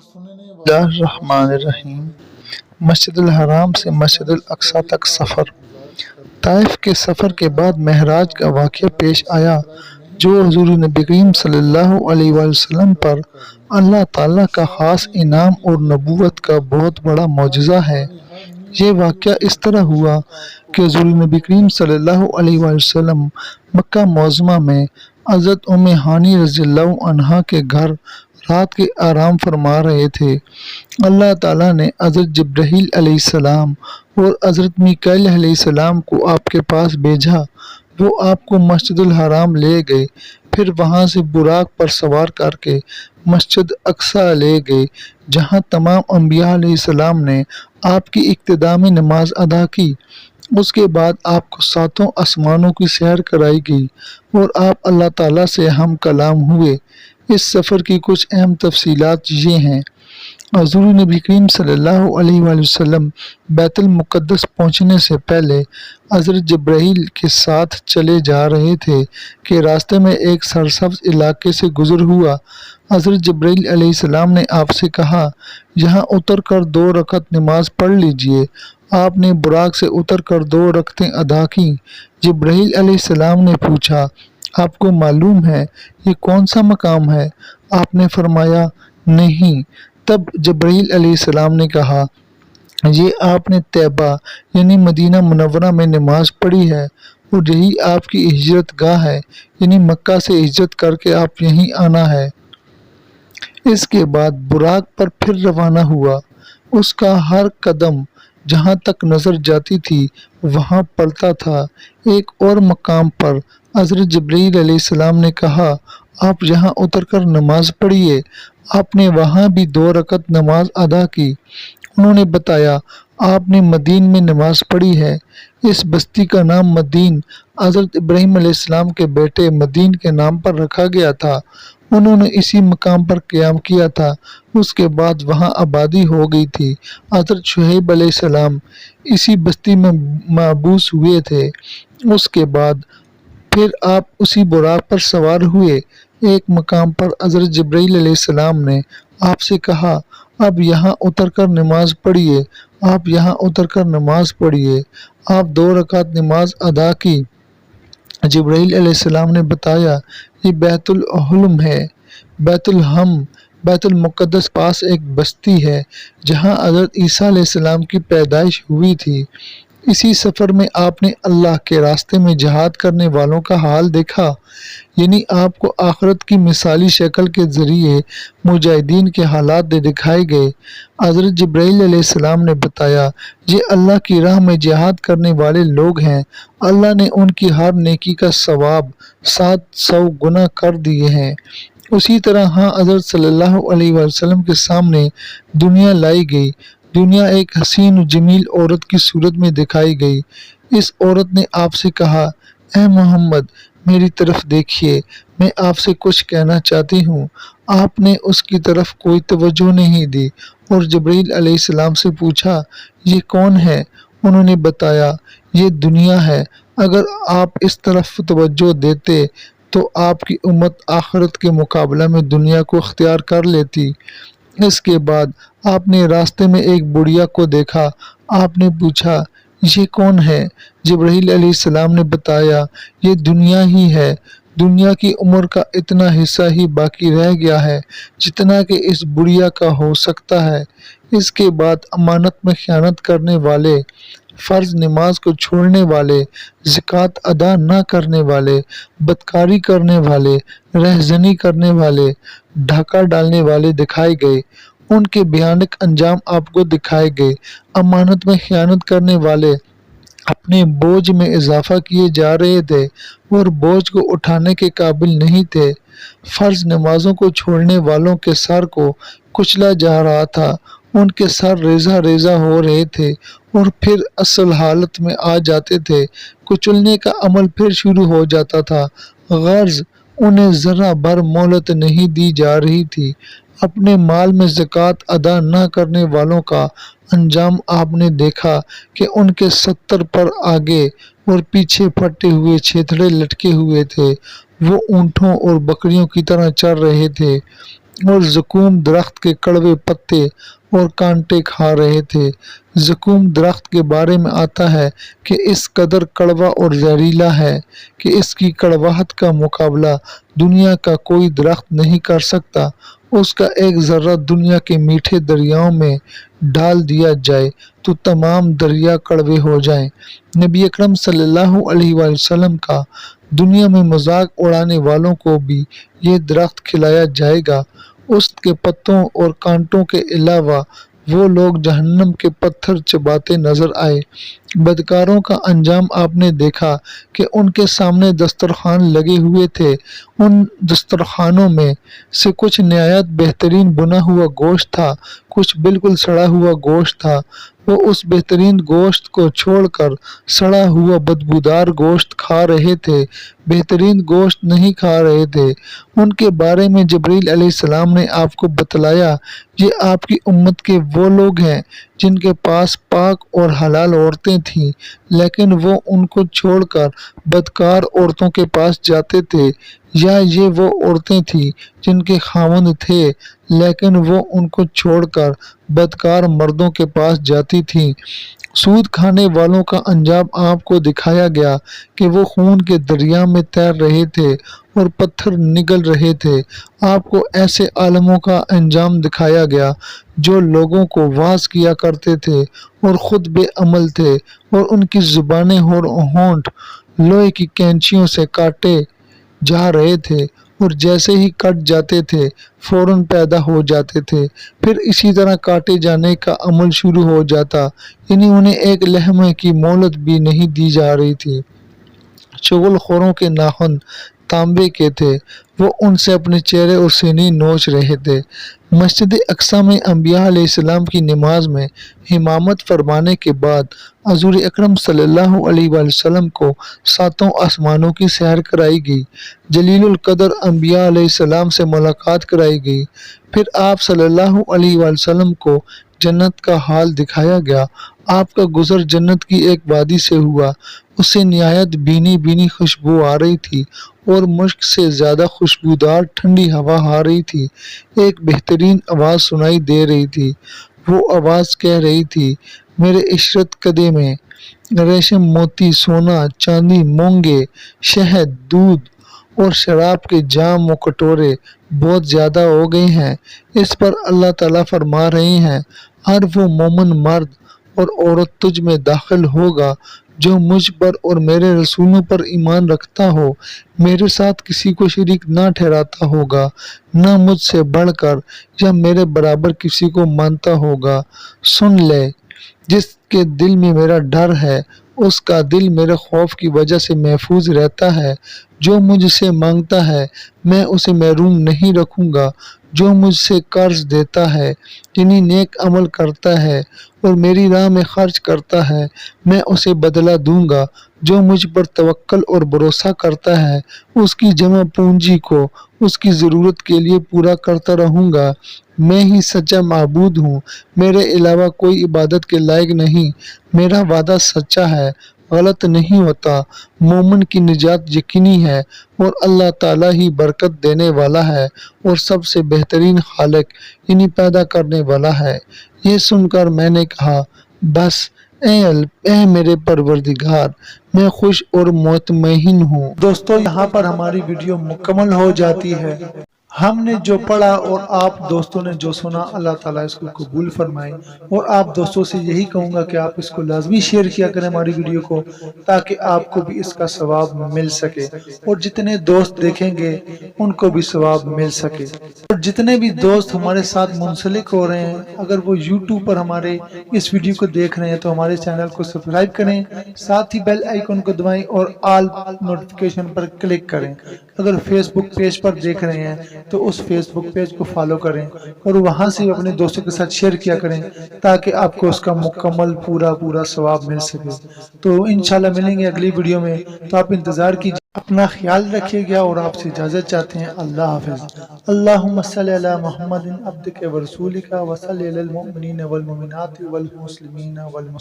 الرحمن الرحیم۔ مسجد الحرام سے مسجد الاقصی تک سفر۔ طائف کے سفر کے بعد معراج کا واقعہ پیش آیا جو حضور نبی کریم صلی اللہ علیہ وآلہ وسلم پر اللہ تعالیٰ کا خاص انعام اور نبوت کا بہت بڑا معجزہ ہے۔ یہ واقعہ اس طرح ہوا کہ حضور نبی کریم صلی اللہ علیہ وآلہ وسلم مکہ معظمہ میں حضرت ام ہانی رضی اللہ عنہا کے گھر رات کے آرام فرما رہے تھے۔ اللہ تعالیٰ نے حضرت جبرائیل علیہ السلام اور حضرت میکائیل علیہ السلام کو آپ کے پاس بھیجا۔ وہ آپ کو مسجد الحرام لے گئے، پھر وہاں سے براق پر سوار کر کے مسجد اقصی لے گئے، جہاں تمام انبیاء علیہ السلام نے آپ کی اقتداء میں نماز ادا کی۔ اس کے بعد آپ کو ساتوں آسمانوں کی سیر کرائی گئی اور آپ اللہ تعالیٰ سے ہم کلام ہوئے۔ اس سفر کی کچھ اہم تفصیلات یہ ہیں۔ حضور نبی کریم صلی اللہ علیہ وآلہ وسلم بیت المقدس پہنچنے سے پہلے حضرت جبرائیل کے ساتھ چلے جا رہے تھے کہ راستے میں ایک سرسبز علاقے سے گزر ہوا۔ حضرت جبرائیل علیہ السلام نے آپ سے کہا، یہاں اتر کر 2 رکعت نماز پڑھ لیجئے۔ آپ نے براق سے اتر کر 2 رکعتیں ادا کیں۔ جبرائیل علیہ السلام نے پوچھا، آپ کو معلوم ہے یہ کون سا مقام ہے؟ آپ نے فرمایا، نہیں۔ تب جبرائیل علیہ السلام نے کہا، یہ آپ نے طیبہ یعنی مدینہ منورہ میں نماز پڑھی ہے اور یہی آپ کی ہجرت گاہ ہے، یعنی مکہ سے ہجرت کر کے آپ یہیں آنا ہے۔ اس کے بعد براق پر پھر روانہ ہوا۔ اس کا ہر قدم جہاں تک نظر جاتی تھی وہاں پڑتا تھا۔ ایک اور مقام پر حضرت جبرائیل علیہ السلام نے کہا، آپ یہاں اتر کر نماز پڑھیے۔ آپ نے وہاں بھی 2 رکعت نماز ادا کی۔ انہوں نے بتایا، آپ نے مدین میں نماز پڑھی ہے۔ اس بستی کا نام مدین حضرت ابراہیم علیہ السلام کے بیٹے مدین کے نام پر رکھا گیا تھا۔ انہوں نے اسی مقام پر قیام کیا تھا۔ اس کے بعد وہاں آبادی ہو گئی تھی۔ حضرت شعیب علیہ السلام اسی بستی میں مبعوث ہوئے تھے۔ اس کے بعد پھر آپ اسی براق پر سوار ہوئے۔ ایک مقام پر حضرت جبرائیل علیہ السلام نے آپ سے کہا، اب یہاں اتر کر نماز پڑھیے۔ آپ یہاں اتر کر نماز پڑھیے۔ آپ 2 رکعت نماز ادا کی۔ جبرائیل علیہ السلام نے بتایا، یہ بیت الحلم ہے۔ بیت المقدس پاس ایک بستی ہے جہاں حضرت عیسیٰ علیہ السلام کی پیدائش ہوئی تھی۔ اسی سفر میں آپ نے اللہ کے راستے میں جہاد کرنے والوں کا حال دیکھا، یعنی آپ کو آخرت کی مثالی شکل کے ذریعے مجاہدین کے حالات دکھائے گئے۔ حضرت جبرائیل علیہ السلام نے بتایا، یہ اللہ کی راہ میں جہاد کرنے والے لوگ ہیں، اللہ نے ان کی ہر نیکی کا ثواب 700 گنا کر دیے ہیں۔ اسی طرح ہاں حضرت صلی اللہ علیہ وآلہ وسلم کے سامنے دنیا لائی گئی۔ دنیا ایک حسین و جمیل عورت کی صورت میں دکھائی گئی۔ اس عورت نے آپ سے کہا، اے محمد میری طرف دیکھیے، میں آپ سے کچھ کہنا چاہتی ہوں۔ آپ نے اس کی طرف کوئی توجہ نہیں دی اور جبرائیل علیہ السلام سے پوچھا، یہ کون ہے؟ انہوں نے بتایا، یہ دنیا ہے۔ اگر آپ اس طرف توجہ دیتے تو آپ کی امت آخرت کے مقابلہ میں دنیا کو اختیار کر لیتی۔ اس کے بعد آپ نے راستے میں ایک بڑھیا کو دیکھا۔ آپ نے پوچھا، یہ کون ہے؟ جبرائیل علیہ السلام نے بتایا، یہ دنیا ہی ہے۔ دنیا کی عمر کا اتنا حصہ ہی باقی رہ گیا ہے جتنا کہ اس بڑھیا کا ہو سکتا ہے۔ اس کے بعد امانت میں خیانت کرنے والے، فرض نماز کو چھوڑنے والے، زکوٰۃ ادا نہ کرنے والے، بدکاری کرنے والے، رہزنی کرنے والے، ڈھاکہ ڈالنے والے دکھائے گئے۔ ان کے بھیانک انجام آپ کو دکھائے گئے۔ امانت میں خیانت کرنے والے اپنے بوجھ میں اضافہ کیے جا رہے تھے اور بوجھ کو اٹھانے کے قابل نہیں تھے۔ فرض نمازوں کو چھوڑنے والوں کے سر کو کچلا جا رہا تھا، ان کے سر ریزہ ریزہ ہو رہے تھے اور پھر اصل حالت میں آ جاتے تھے۔ کچلنے کا عمل پھر شروع ہو جاتا تھا، غرض انہیں ذرہ بھر مہلت نہیں دی جا رہی تھی۔ اپنے مال میں زکوٰۃ ادا نہ کرنے والوں کا انجام آپ نے دیکھا کہ ان کے 70 پر آگے اور پیچھے پھٹے ہوئے چھیتڑے لٹکے ہوئے تھے۔ وہ اونٹوں اور بکریوں کی طرح چر رہے تھے۔ اور زقوم درخت کے کڑوے پتے اور کانٹے کھا رہے تھے۔ زقوم درخت کے بارے میں آتا ہے کہ اس قدر کڑوا اور زہریلا ہے کہ اس کی کڑواہٹ کا مقابلہ دنیا کا کوئی درخت نہیں کر سکتا۔ اس کا ایک ذرہ دنیا کے میٹھے دریاؤں میں ڈال دیا جائے تو تمام دریا کڑوے ہو جائیں۔ نبی اکرم صلی اللہ علیہ وآلہ وسلم کا دنیا میں مذاق اڑانے والوں کو بھی یہ درخت کھلایا جائے گا۔ اس کے پتوں اور کانٹوں کے علاوہ وہ لوگ جہنم کے پتھر چباتے نظر آئے۔ بدکاروں کا انجام آپ نے دیکھا کہ ان کے سامنے دسترخوان لگے ہوئے تھے۔ ان دسترخوانوں میں سے کچھ نہایت بہترین بنا ہوا گوشت تھا، کچھ بالکل سڑا ہوا گوشت تھا۔ وہ اس بہترین گوشت کو چھوڑ کر سڑا ہوا بدبودار گوشت کھا رہے تھے، بہترین گوشت نہیں کھا رہے تھے۔ ان کے بارے میں جبرائیل علیہ السلام نے آپ کو بتلایا، یہ آپ کی امت کے وہ لوگ ہیں جن کے پاس پاک اور حلال عورتیں تھیں، لیکن وہ ان کو چھوڑ کر بدکار عورتوں کے پاس جاتے تھے، یا یہ وہ عورتیں تھیں جن کے خاوند تھے لیکن وہ ان کو چھوڑ کر بدکار مردوں کے پاس جاتی تھیں۔ سود کھانے والوں کا انجام آپ کو دکھایا گیا کہ وہ خون کے دریا میں تیر رہے تھے اور پتھر نگل رہے تھے۔ آپ کو ایسے عالموں کا انجام دکھایا گیا جو لوگوں کو واعظ کیا کرتے تھے اور خود بے عمل تھے، اور ان کی زبانیں اور ہونٹ لوہے کی کینچیوں سے کاٹے جا رہے تھے، اور جیسے ہی کٹ جاتے تھے فوراً پیدا ہو جاتے تھے، پھر اسی طرح کاٹے جانے کا عمل شروع ہو جاتا، یعنی انہیں ایک لمحے کی مہلت بھی نہیں دی جا رہی تھی۔ چغل خوروں کے ناخن تانبے کے تھے، وہ ان سے اپنے چہرے اور سینے نوچ رہے تھے۔ مسجد اقصیٰ میں انبیاء علیہ السلام کی نماز میں امامت فرمانے کے بعد حضور اکرم صلی اللہ علیہ وآلہ وسلم کو ساتوں آسمانوں کی سیر کرائی گئی، جلیل القدر انبیاء علیہ السلام سے ملاقات کرائی گئی، پھر آپ صلی اللہ علیہ وآلہ وسلم کو جنت کا حال دکھایا گیا۔ آپ کا گزر جنت کی ایک وادی سے ہوا، اس سے نہایت بھینی بھینی خوشبو آ رہی تھی اور مشک سے زیادہ خوشبودار ٹھنڈی ہوا آ رہی تھی۔ ایک بہترین آواز سنائی دے رہی تھی، وہ آواز کہہ رہی تھی، میرے عشرت کدے میں ریشم، موتی، سونا، چاندی، مونگے، شہد، دودھ اور شراب کے جام و کٹورے بہت زیادہ ہو گئے ہیں۔ اس پر اللہ تعالیٰ فرما رہے ہیں، ہر وہ مومن مرد اور عورت تجھ میں داخل ہوگا جو مجھ پر اور میرے رسولوں پر ایمان رکھتا ہو، میرے ساتھ کسی کو شریک نہ ٹھہراتا ہوگا، نہ مجھ سے بڑھ کر یا میرے برابر کسی کو مانتا ہوگا۔ سن لے، جس کے دل میں میرا ڈر ہے اس کا دل میرے خوف کی وجہ سے محفوظ رہتا ہے۔ جو مجھ سے مانگتا ہے میں اسے محروم نہیں رکھوں گا، جو مجھ سے قرض دیتا ہے یعنی نیک عمل کرتا ہے اور میری راہ میں خرچ کرتا ہے میں اسے بدلہ دوں گا، جو مجھ پر توکل اور بھروسہ کرتا ہے اس کی جمع پونجی کو اس کی ضرورت کے لیے پورا کرتا رہوں گا۔ میں ہی سچا معبود ہوں، میرے علاوہ کوئی عبادت کے لائق نہیں، میرا وعدہ سچا ہے، غلط نہیں ہوتا۔ مومن کی نجات یقینی ہے اور اللہ تعالیٰ ہی برکت دینے والا ہے اور سب سے بہترین خالق یعنی پیدا کرنے والا ہے۔ یہ سن کر میں نے کہا، بس اے میرے پروردگار، میں خوش اور مطمئن ہوں۔ دوستو، یہاں پر ہماری ویڈیو مکمل ہو جاتی ہے۔ ہم نے جو پڑھا اور آپ دوستوں نے جو سنا، اللہ تعالیٰ اس کو قبول فرمائے، اور آپ دوستوں سے یہی کہوں گا کہ آپ اس کو لازمی شیئر کیا کریں ہماری ویڈیو کو، تاکہ آپ کو بھی اس کا ثواب مل سکے اور جتنے دوست دیکھیں گے ان کو بھی ثواب مل سکے۔ اور جتنے بھی دوست ہمارے ساتھ منسلک ہو رہے ہیں، اگر وہ یوٹیوب پر ہمارے اس ویڈیو کو دیکھ رہے ہیں تو ہمارے چینل کو سبسکرائب کریں، ساتھ ہی بیل آئیکن کو دبائیں اور آل نوٹیفیکیشن پر کلک کریں۔ اگر فیس بک پیج پر دیکھ رہے ہیں تو اس فیس بک پیج کو فالو کریں اور وہاں سے اپنے دوستوں کے ساتھ شیئر کیا کریں، تاکہ آپ کو اس کا مکمل پورا ثواب مل سکے۔ تو انشاءاللہ ملیں گے اگلی ویڈیو میں، تو آپ انتظار کیجیے۔ اپنا خیال رکھیے گا اور آپ سے اجازت چاہتے ہیں۔ اللہ حافظ۔ اللہم صلی علی محمد عبدک ورسولک وصلی علی المؤمنین والمؤمنات والمسلمین والمسلمات۔